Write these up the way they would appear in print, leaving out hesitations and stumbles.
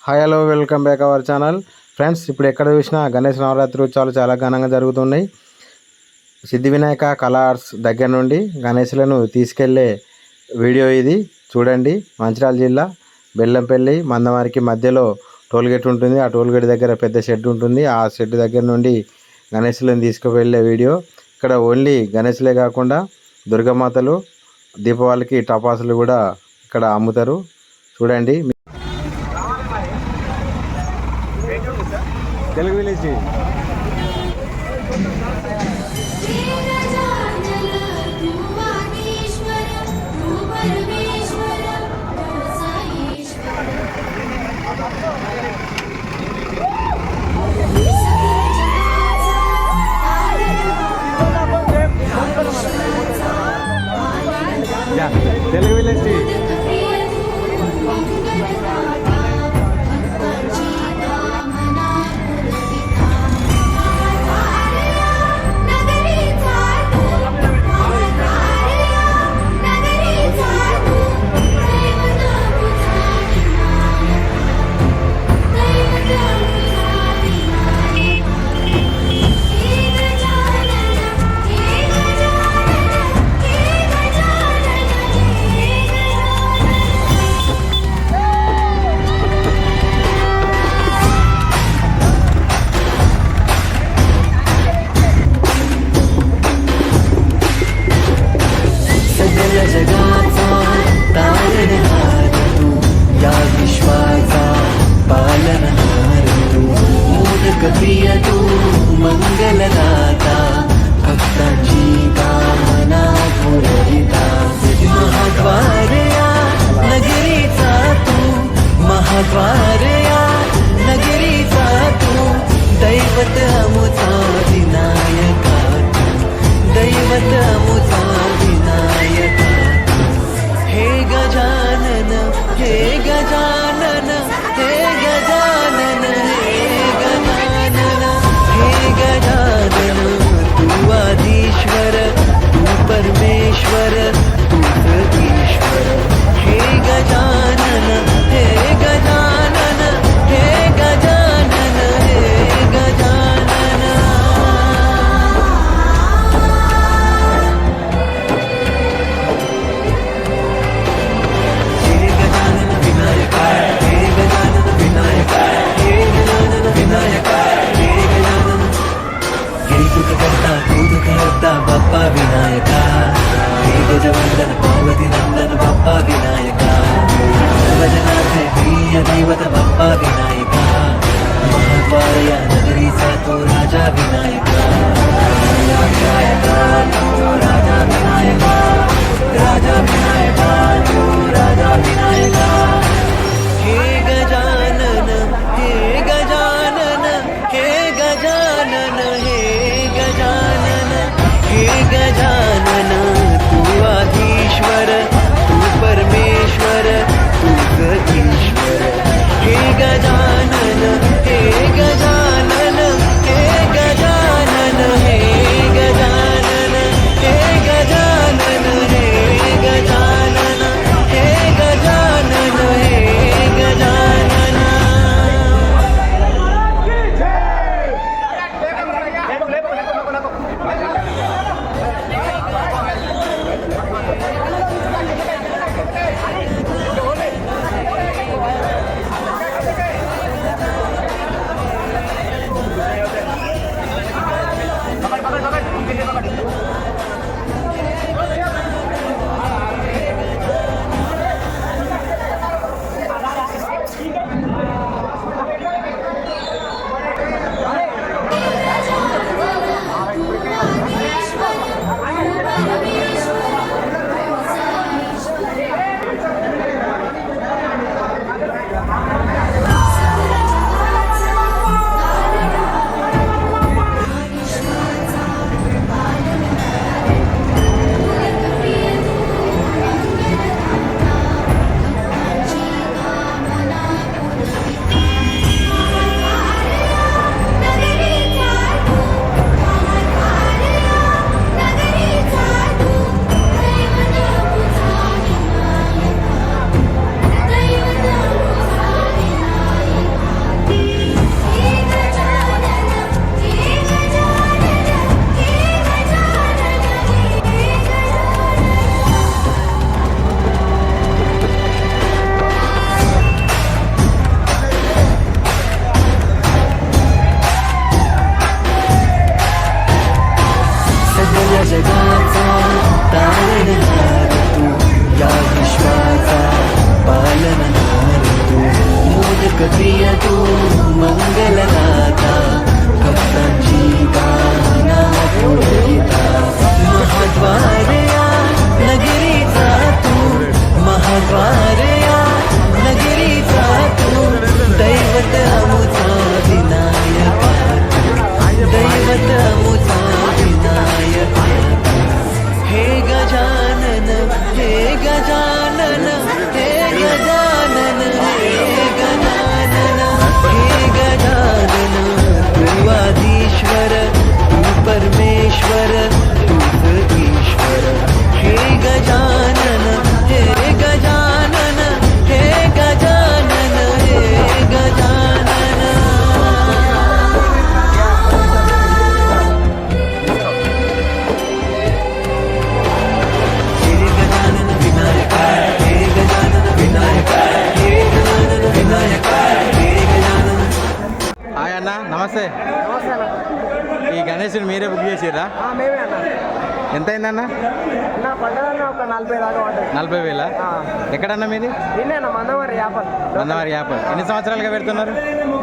Hi hello welcome back our channel friends. ఇప్పుడు ఎక్కడ చూసినా గణేష్ నవరాత్రి ఉత్సవాలు చాలా ఘనంగా జరుగుతున్నాయి. సిద్ధి వినాయక కళా ఆర్ట్స్ దగ్గర నుండి గణేష్లను తీసుకెళ్లే వీడియో ఇది చూడండి. మంచిర్యాల జిల్లా బెల్లంపల్లి మందమారికి మధ్యలో టోల్గేట్ ఉంటుంది. ఆ టోల్గేట్ దగ్గర పెద్ద షెడ్ ఉంటుంది. ఆ షెడ్ దగ్గర నుండి గణేష్లను తీసుకువెళ్ళే వీడియో. ఇక్కడ ఓన్లీ గణేష్లే కాకుండా దుర్గమాతలు, దీపావళికి టపాసులు కూడా ఇక్కడ అమ్ముతారు. చూడండి. తెలుగు విలేజ్ తెలుగు విలేజ్ प्रियतु मंगलदाता भक्तांची कामना पूरविता महाद्वारया नगरीचा तू महाद्वारया नगरीचा तू दैवत अमुचा विनायका दैवत अमुचा विनायका हे गजानन हे गजानन हे गजानन तू आदिश्वर तू परमेश्वर तू ईश्वर हे गजानन हे गजानन हे गजानन हे गजानन हे गजानन विनायक हे गजानन विनायक हे गजानन विनायक करता बाप्पा विनायका हे गजवंदन पार्वती नंदन बाप्पा विनायका सर्वजनार्थ प्रिय दैवत बाप्पा विनायका महाद्वारया नगरीचा तो राजा विनायका विनायका तो राजा विनायका राजा विनायका तो राजा विनायका हे गजानन हे गजानन हे गजानन हे गजानन तू आधीश्वर तू परमेश्वर तू ईश्वर हे गजानन हे गजानन हे गजानन हे गजानन हे गजानन हे गजानन हे गजानन हे गजानन लोकप्रिय तू मंगलदाता भक्तांची गाना पुरविता महाद्वारया नगरीचा तू महाद्वारया नगरीचा तू दैवत अमुचा विनायका दैवत अमुचा विनायका हे गजानन हे गजानन हे गजानन हे गजानन हे गजानन तू आदिश्वर तू परमेश्वर तूच ईश्वर हे गजानन हे गजानन हे गजानन हे गजानन హాయ్ అన్న నమస్తే. నమస్తే అన్న. ఈ గణేషుని మీరే బుక్ చేసిర్రా? మేమే అన్న. ఎంత అయిందన్న? నా పడ్డదన్న ఒక 40 దాకా పడ్డది. 40,000. ఎక్కడన్నా మీది? నిన్నే అన్న మందవారి యాపల్. మందవారి యాప్. ఎన్ని సంవత్సరాలుగా పెడుతున్నారు?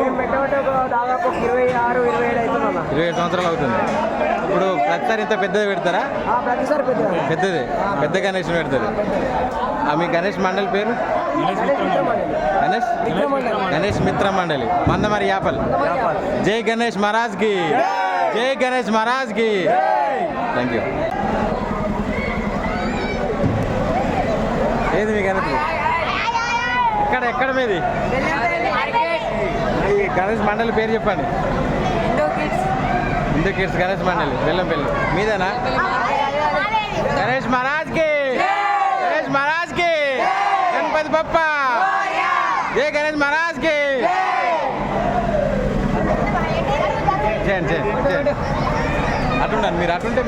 మేము పెట్టబట్టి ఒక దాదాపు 26, 27 అవుతుందన్న. 27 సంవత్సరాలు అవుతుంది. ఇప్పుడు ప్రతిసారి ఇంత పెద్దది పెడతారా? ప్రతిసారి పెద్దది. పెద్దది పెద్ద గణేష్ పెడతారు. మీ గణేష్ మండలి పేరు? గణేష్ మిత్ర మండలి మందమరి యాపల్. జై గణేష్ మహారాజ్ కి జై గణేష్ మహారాజ్ కి. Thank you. ఏది మీ గణేష్? ఎక్కడ మీది? ఈ గణేష్ మండలి పేరు చెప్పండి. హిందూ కిడ్స్ గణేష్ మండలి బెల్లంపల్లి. మీదేనా? గణేష్ మహారాజ్ కి గణేష్ మహారాజ్ కి గణపతి బప్పా జై గణేష్ మహారాజ్ కి. చేయండి అటుండండి మీరు అటుంటే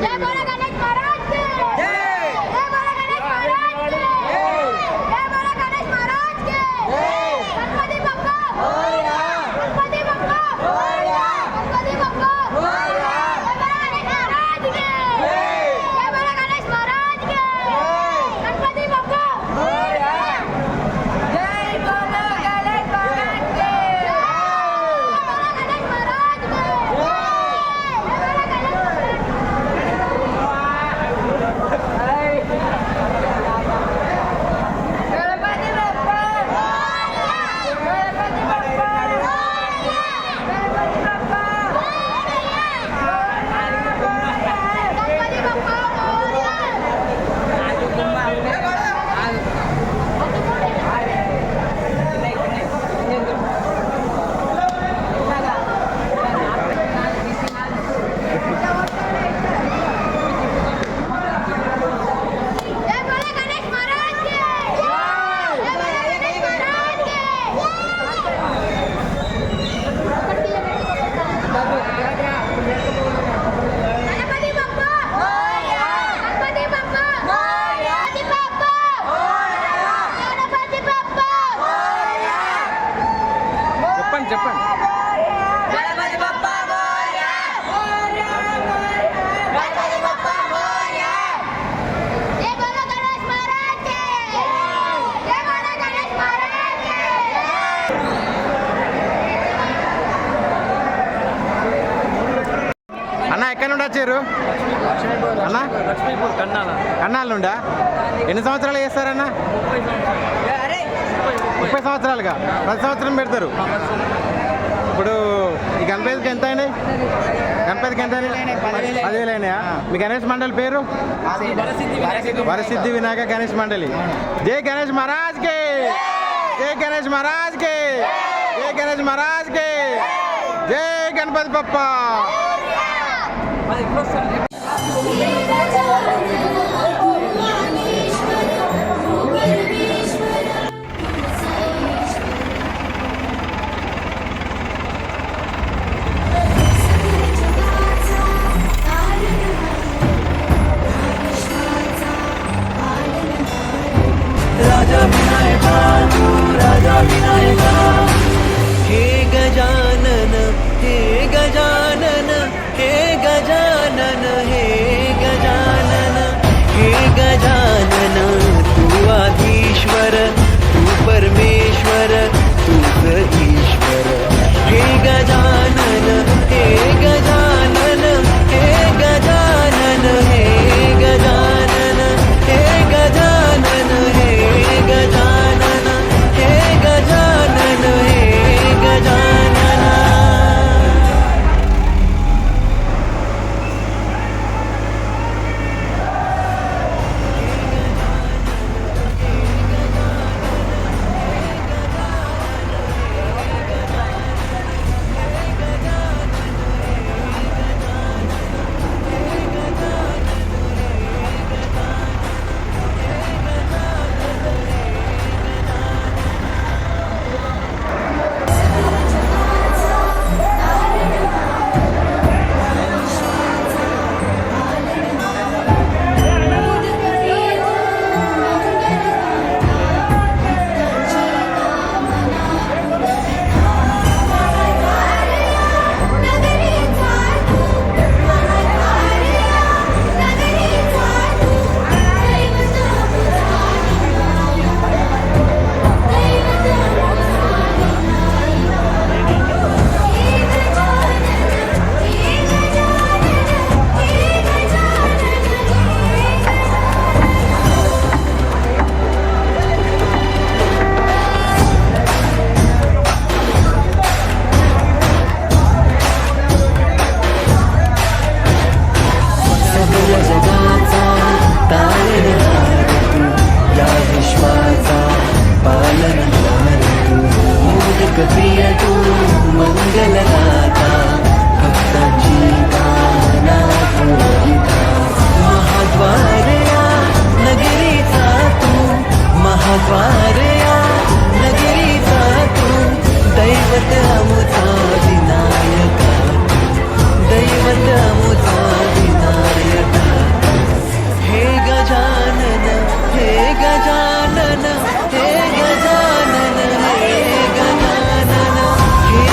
చెప్పండి. అన్న ఎక్కడి నుండి వచ్చారు అన్న? కన్నాల నుండా? ఎన్ని సంవత్సరాలు చేస్తారన్న? 30 సంవత్సరాలుగా ప్రతి సంవత్సరం పెడతారు. ఇప్పుడు ఈ గణపతికి ఎంత అయినాయి? గణపతికి ఎంత అయినాయి? 10,000 అయినాయా? మీ గణేష్ మండలి పేరు? వరసిద్ధి వినాయక గణేష్ మండలి. జై గణేష్ మహారాజ్ కి జై గణేష్ మహారాజ్ కి జై గణేష్ మహారాజ్ కి జై గణపతి బప్పా. राजा विनायका तू राजा विनायका हे गजानन हे गजानन हे गजानन हे गजानन दैवत अमुता विनायका दैवत अमुता विनायका हे गजानन हे गजानन हे गजानन हे गजानन हे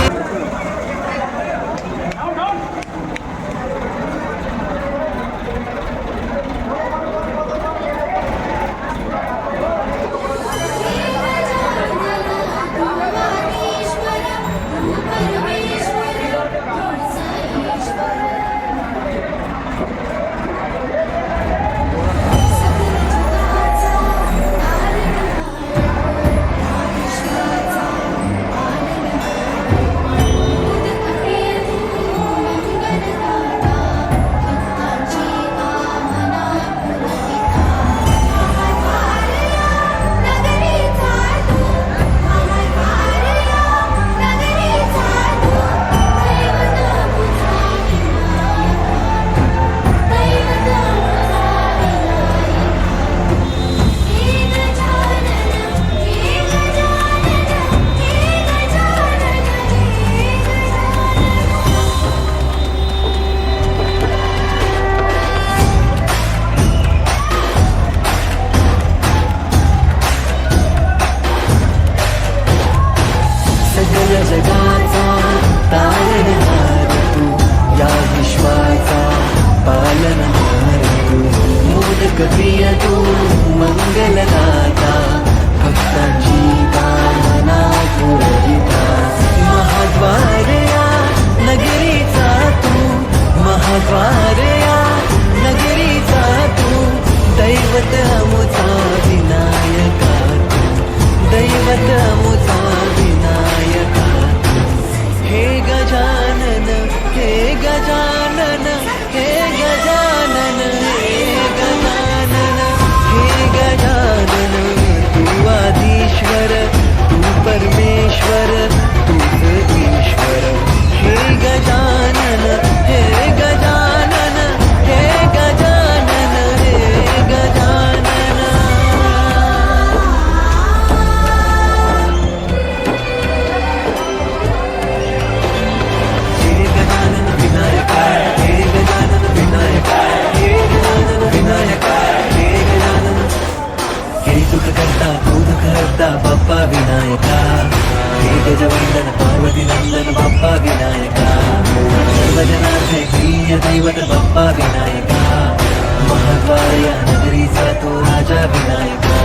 सकल जगाचा तारणहार तू या विश्वाचा पालनहार तू मोदक प्रिय तू मंगलदाता भक्तांची कामना पुरविता महाद्वार या नगरीचा तू महाद्वार या नगरीचा तू दैवत अमुता विनायका दैवत अमुता विनायका हे गजानन हे गजानन हे गजानन हे गजानन हे गजानन तू आदिश्वर तू परमेश्वर तूच ईश्वर हे गजानन हे गजानन हे गजानन हे गजानन हे गजानन विनायका हे गजानन विनायका हे गजानन विनायका हे गजानन हे सुख करता तू दुःख हरता बाप्पा विनायका हे गजवंदन पार्वती नंदन बाप्पा विनायका सर्वजनाचे प्रिय दैवत बाप्पा विनायका महाद्वार या नगरीचा तो राजा विनायका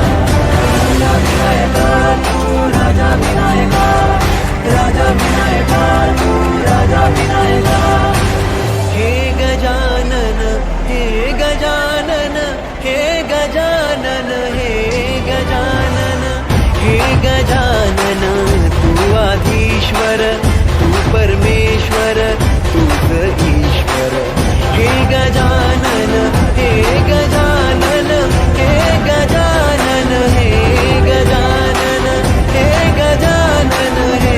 राजा विनायका तू राजा विनायका राजा विनायका तू राजा विनायका हे गजानन हे गजानन हे गजानन हे गजानन हे गजानन तू आधीश्वर तू परमेश्वर तूच ईश्वर हे गजानन हे गजानन हे गजानन हे गजानन हे गजानन हे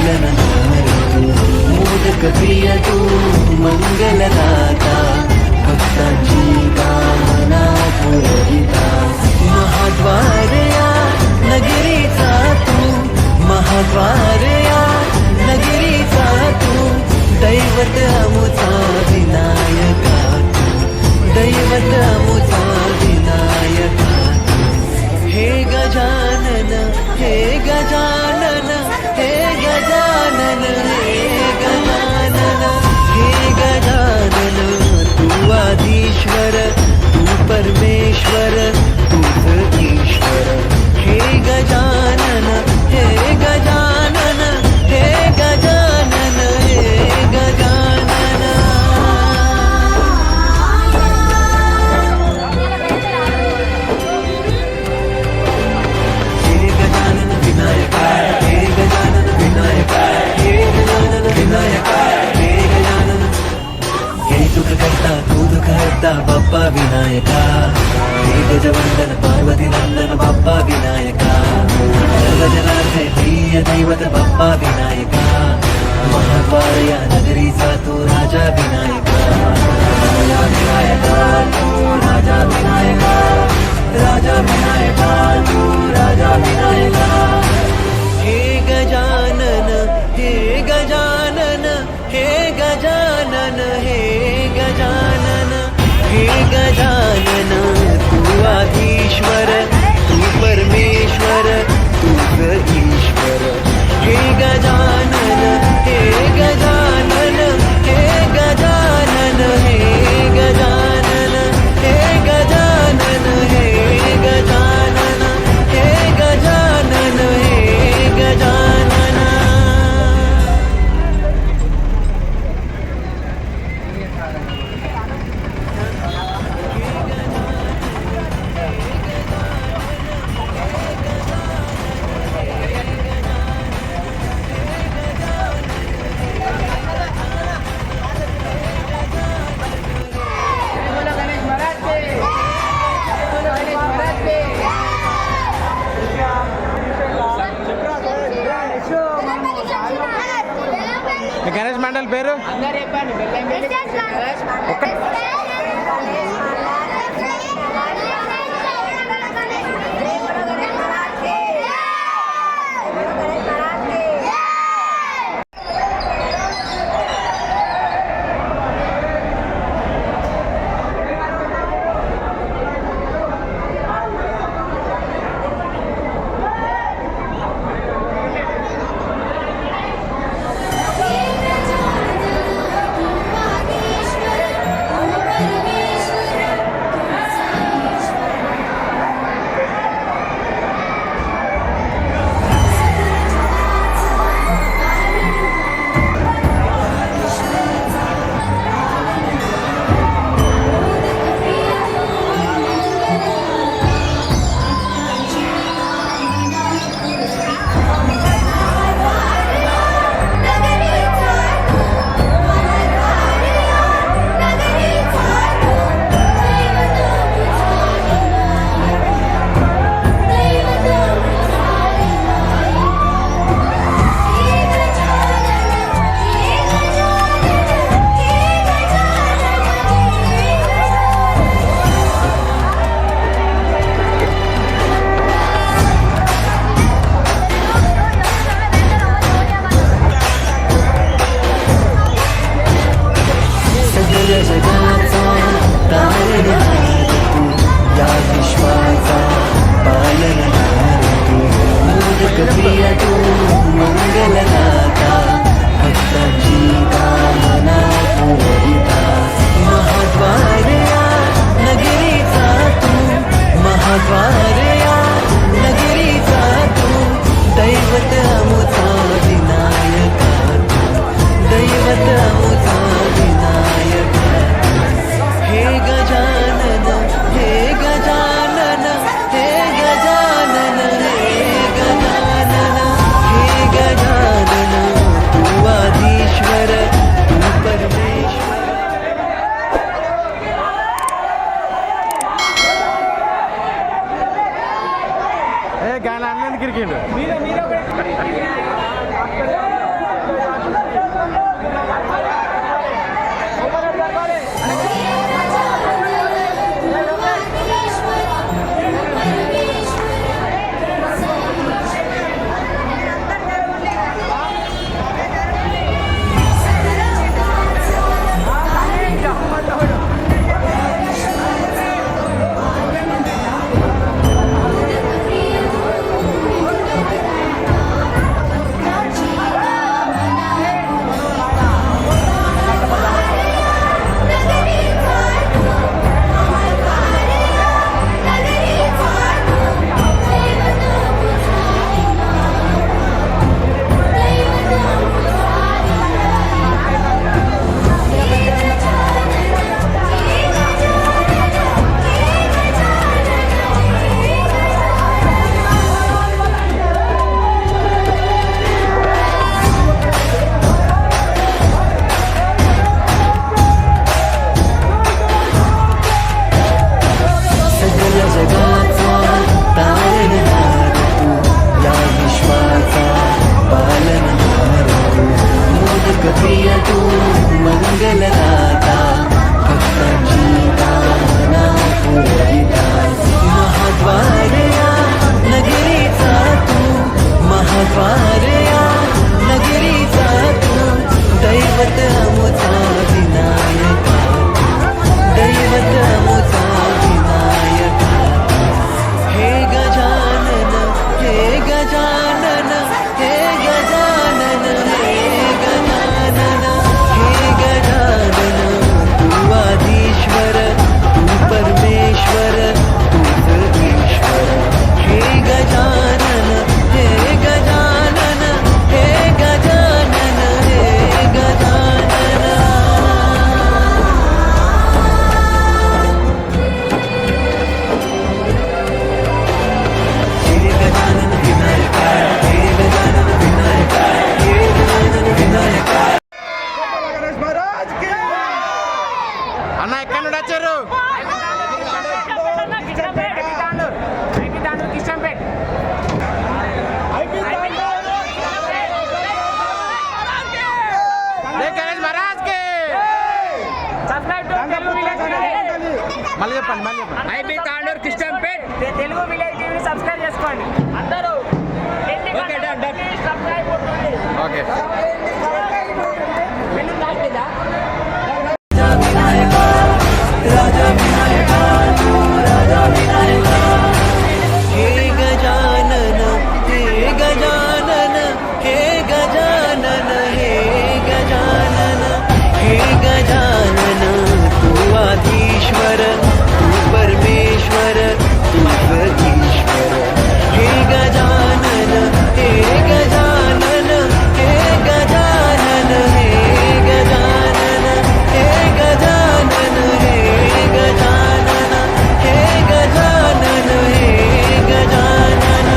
मिलनहार तू मोदक प्रिय तू मंगलदाता भक्तांची कामना पुरविता महाद्वार या नगरीचा तू महाद्वार या नगरीचा तू दैवत अमुचा विनायका तू दैवत अमुचा विनायका हे गजानन हे गजानन हे गजानन हे गजानन हे गजानन तू आधीश्वर तू परमेश्वर तूच ईश्वर हे गजानन हे गजानन हे गजानन हे गजानन हे गजानन विनायका हे गजानन विनायका हे गजानन विनायका हे गजानन हे सुख करता तू दुःख हरता बाप्पा विनायका हे गजवंदन पार्वती नंदन बाप्पा विनायका सर्वजनार्थे प्रिय दैवत बाप्पा विनायका महाद्वार या नगरीचा तू राजा विनायका राजा विनायका तू राजा विनायका राजा विनायका तू राजा विनायका हे गजानन हे गजानन हे गजानन हे गजानन हे गजानन तू आधीश्वर तू परमेश्वर तूच ईश्वर हे गजानन हे गजानन हे गजानन हे गजानन हे गजानन हे गजानन हे गजानन हे गजानन बोलो गणेश महाराज के बोलो गणेश महाराज के మీ గణేష్ మండల్ పేరు అందరు చెప్పండి బెల్లం పెట్టి परमेश्वर మళ్ళీ చెప్పండి మళ్ళీ చెప్పండి. IB Tandur Kishtampet Telugu village TV subscribe చేసుకోండి అందరూ ఓకే డన్ సబ్స్క్రైబ్ కొట్టండి ఓకే బిల్లు కాస్టిదా राजा विनायका राजा विनायका हे गजानन हे गजानन हे गजानन हे गजानन हे गजानन तू आधीश्वर तू परमेश्वर तू जगदीश्वर हे गजानन हे गजानन हे गजानन हे गजानन हे गजानन हे गजानन हे गजानन हे गजानन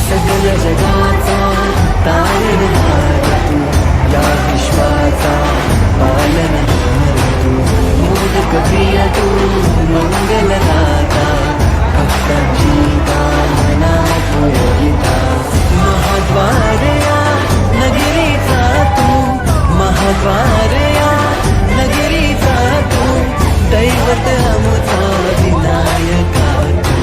सकल जगाचा तारणहार तू या विश्वाचा पालनहार तू मोदक प्रिय तू मंगलदाता भक्तांची कामना पुरविता महाद्वारया नगरीचा तू महाद्वारया नगरीचा तू दैवत अमुचा विनायका तू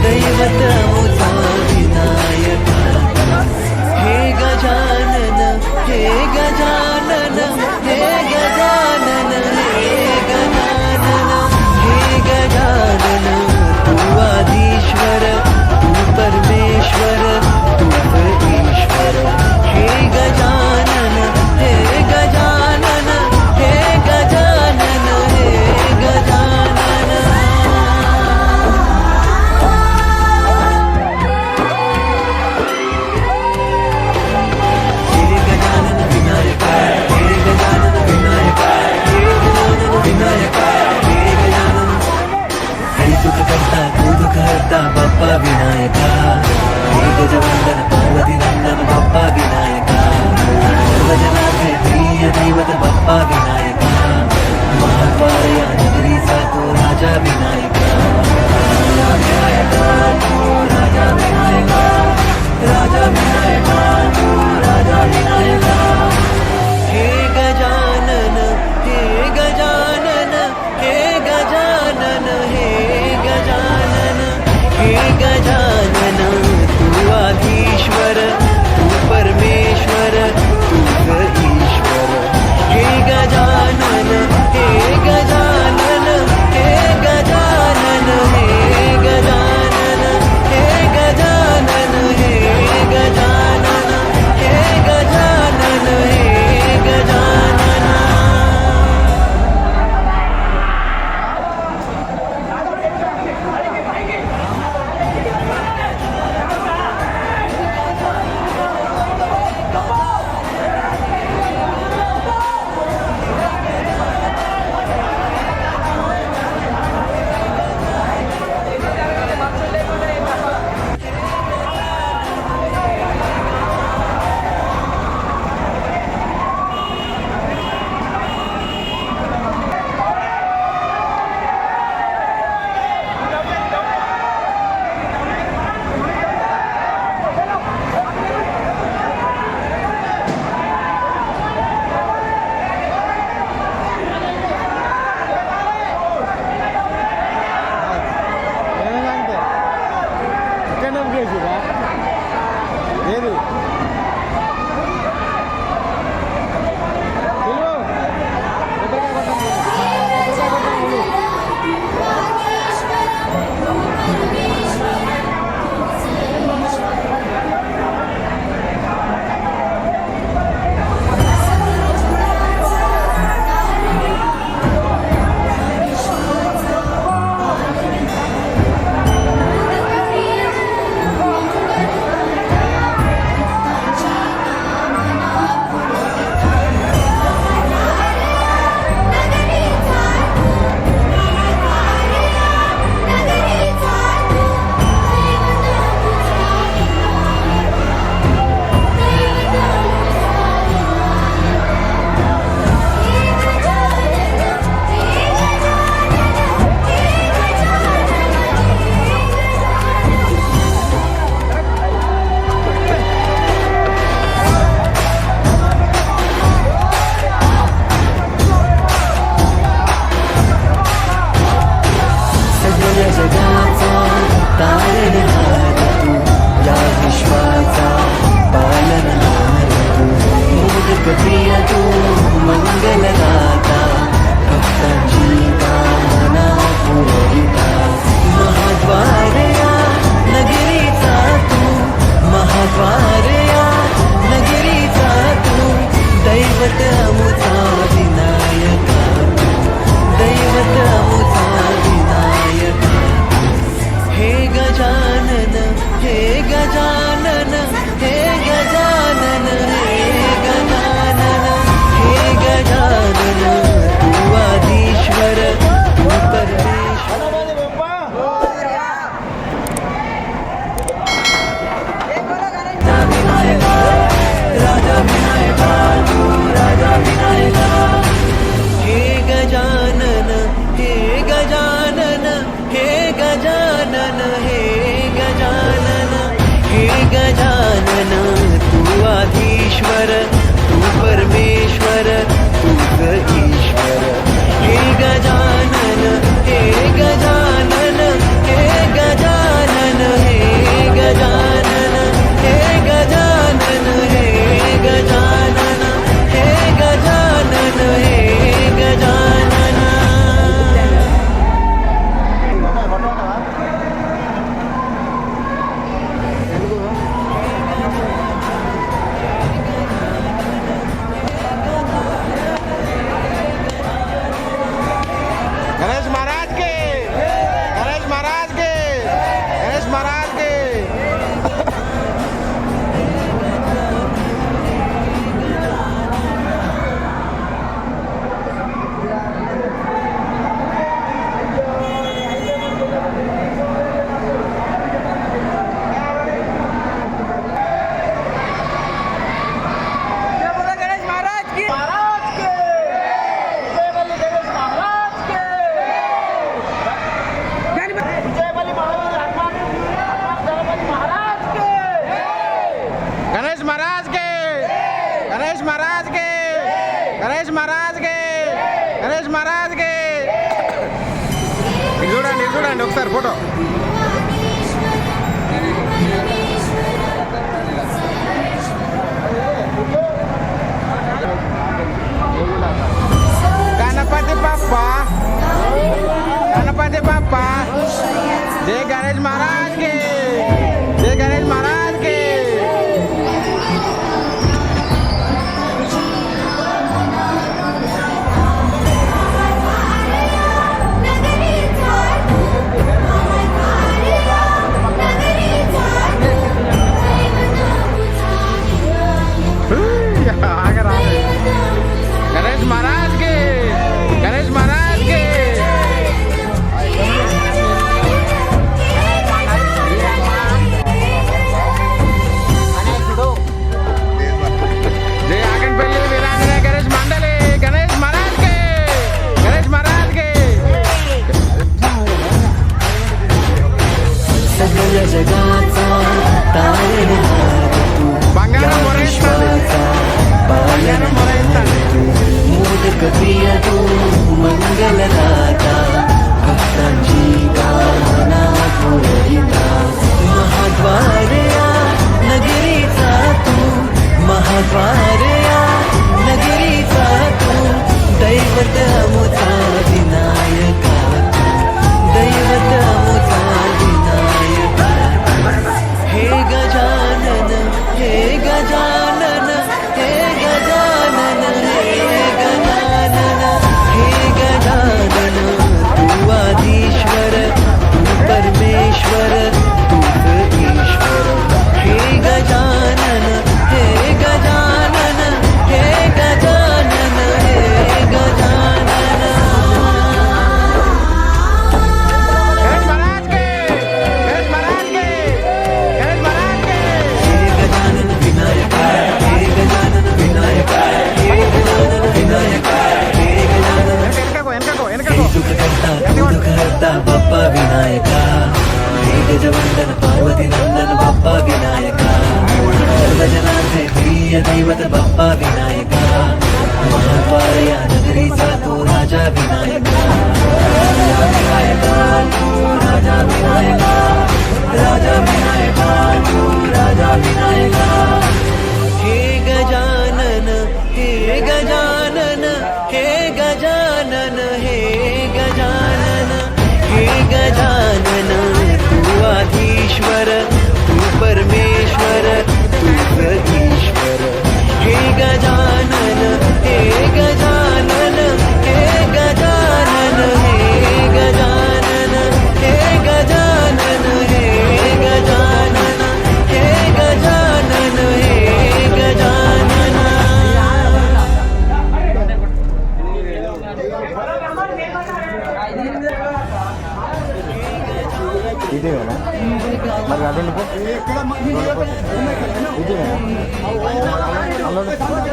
दैवत अमुचा विनायका हे गजानन हे गजानन हे गजानन हे गजानन हे गजानन వేసిరా ఏది सगळ्या जगाचा तारणहार तू या विश्वाचा पालनहार तू मोदक प्रिय तू मंगलदाता भक्तांची कामना पुरविता महाद्वार या नगरीचा तू महाद्वार या नगरीचा तू दैवत अमुचा विनायका दैवत अमुचा विनायका हे गजानन हे गजानन हे गजानन हे गजानन हे गजानन तू आधीश्वर तू परमेश्वर राजा विनायका तू राजा विनायका हे गजानन हे गजानन हे गजानन हे गजानन हे गजानन तू आधीश्वर तू परमेश्वर तूच ईश्वर हे गजानन हे गजानन हे गजानन हे गजानन हे गजानन हे गजानन हे गजानन हे गजानन गणेश महाराज के गणेश महाराज के गणेश महाराज के जय बोलो गणेश महाराज की जय बोलो गणेश महाराज की जय बोलो महाराज की गणेश महाराज के गणेश महाराज के गणेश महाराज के गणेश महाराज के చూడండి చూడండి ఒకసారి ఫోటో गणपति बाप्पा गणपति बाप्पा जय गणेश महाराज के जय गणेश महाराज के नगरीचा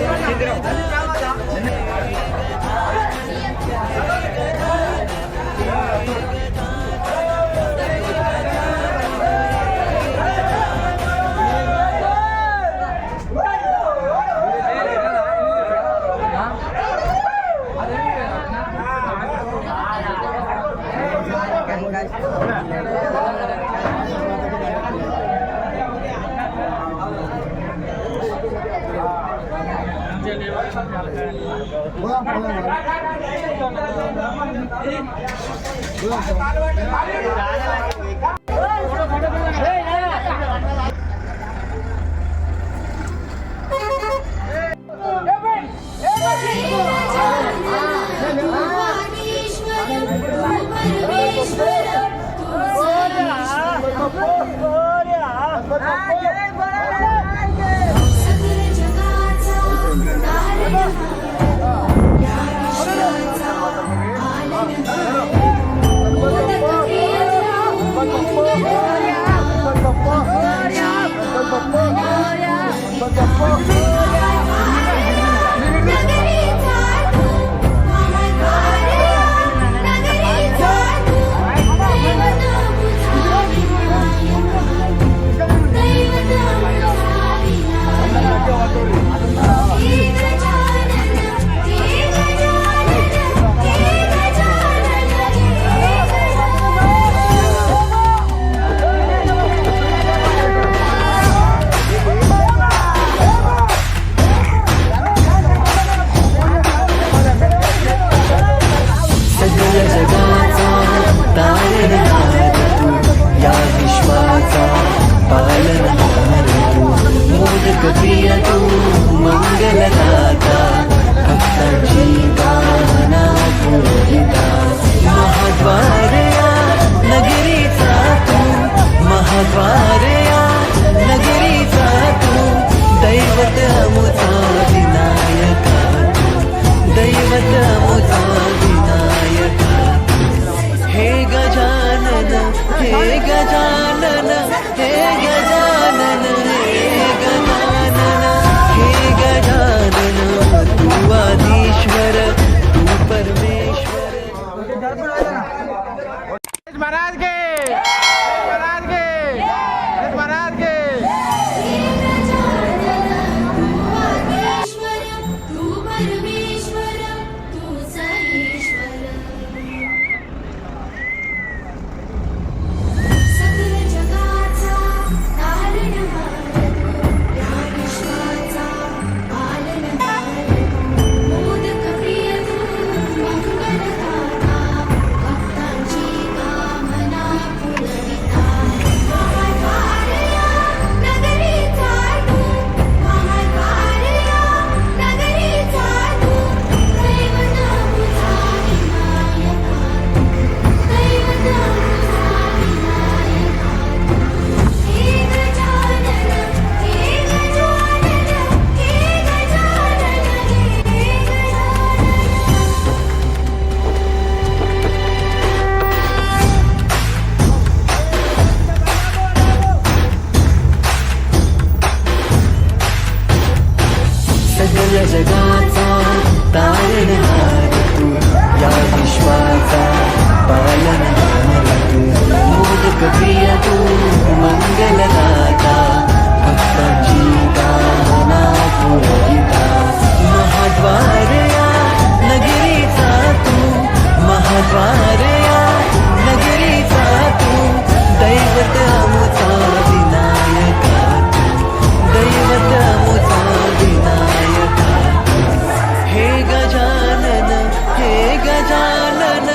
महाराज के महाराज के महाराज के तू परमेश्वर तू सईश्वर सकल जगाचा तारणहार या विश्वाचा पालनहार मोदक प्रिय तू मंगलदाता भक्तांची कामना पुरविता महाद्वारया नगरीचा तू महाद्वारया नगरीचा तू दैवत तुझा विनायका दैवत तुझा विनायका हे गजानन हे गजानन हे गजानन हे गजानन सगळ जगाचा तारणहार तू या विश्वाचा पालनहार तू मोदक प्रिय तू मंगलदाता भक्तांची कामना पुरविता महाद्वारया नगरीचा तू महाद्वारया नगरीचा तू दैवत अमुचा विनायका दैवत अमुचा विनायका हे गजानन हे गजानन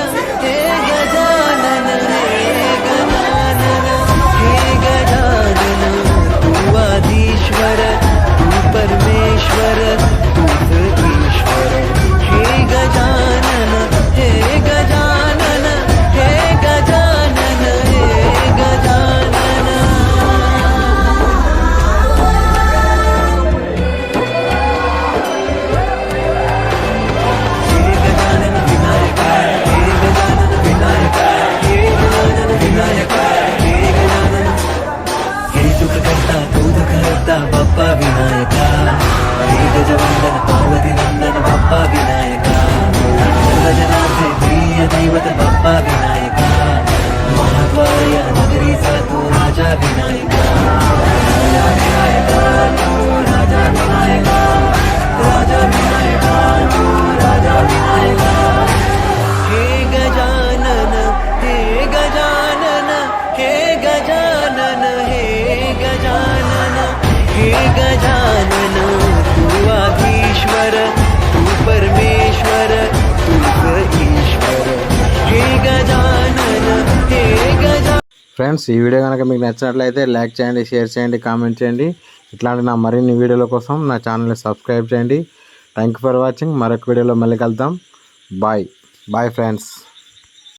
हे गजानन हे गजानन हे गजानन ఫ్రెండ్స్ ఈ వీడియో కనుక మీకు నచ్చినట్లయితే లైక్ చేయండి, షేర్ చేయండి, కామెంట్ చేయండి. ఇట్లాంటి నా మరిన్ని వీడియోల కోసం నా ఛానల్ని సబ్స్క్రైబ్ చేయండి. Thank you for watching. మరొక వీడియోలో మళ్ళీ కలుద్దాం. Bye friends.